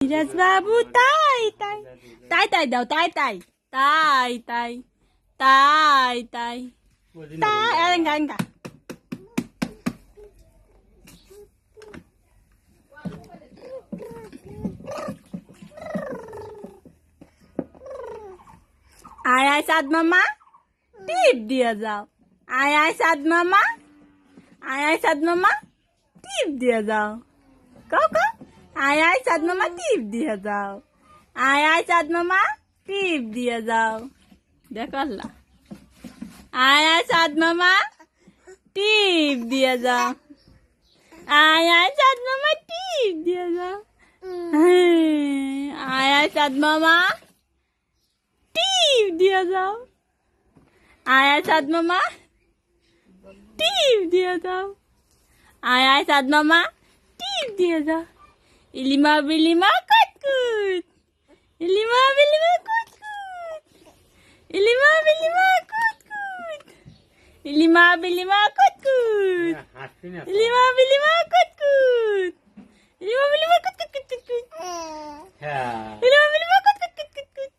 ধীরাজ বাবু তাই তাই তাই তাই দাও তাই তাই তাই তাই তাই তাই তাই এঙ্গা এঙ্গা আয় আয় সাদ মামা টিপ দিয়ে যাও আয় আয় সাদ মামা আয় আয় সাদ মামা টিপ দিয়ে যাও কও কও আয় আয় সাদ মামা টিপ দিয়ে যাও আয় আয় সাদ মামা টিপ দিয়ে যাও দেখো আল্লাহ আয় আয় সাদ মামা টিপ দিয়ে যাও আয় আয় সাদ মামা টিপ দিয়ে যাও আয় আয় সাদ মামা টিপ দিয়ে যাও আয় আয় সাদ মামা টিপ দিয়ে যাও আয় আয় সাদ মামা টিপ দিয়ে যাও ইলিমা বিলিমা কুতকুত ইলিমা বিলিমা কুতকুত ইলিমা বিলিমা কুতকুত ইলিমা বিলিমা কুতকুত ইলিমা বিলিমা কুতকুত ইলিমা বিলিমা কুতকুত ইলিমা বিলিমা কুতকুত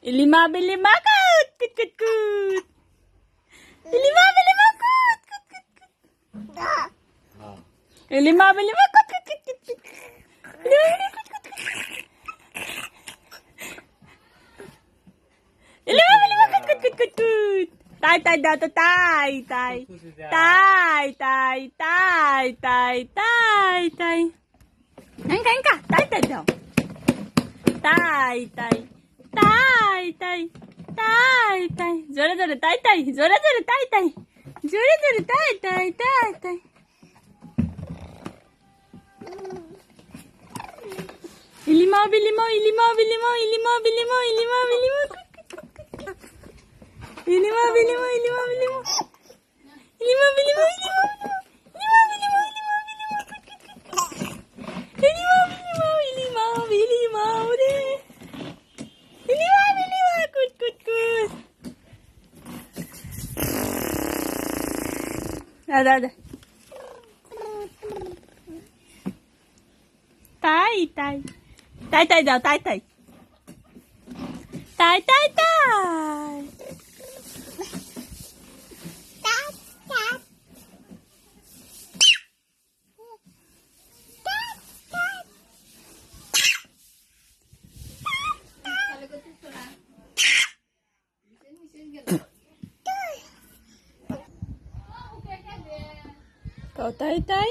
ইলিমা বিলিমা কুতকুত ইলিমা বিলিমা কুতকুত ইলিমা বিলিমা তাই তাই দাও তো তাই তাই তাই তাই তাই তাই তাই তাই এঙ্কা এঙ্কা তাই তাই দাও তাই তাই তাই তাই তাই তাই জোরে জোরে তাই তাই জোরে জোরে তাই তাই জোরে জোরে তাই তাই তাই তাই ইলিমা বিলিমা ইলিমা বিলিমা ইলিমা বিলিমা ইলিমা বিলিমা ইলিমা বিলিমা ইলিমা বিলিমা ইলিমা বিলিমা ইলিমা বিলিমা ইলিমা বিলিমা রে ইলিমা বিলিমা কুট কুট কুট দাদা দাদা তাই তাই তাই তাই যাও তাই তাই তাই তাই তাই তাই তাই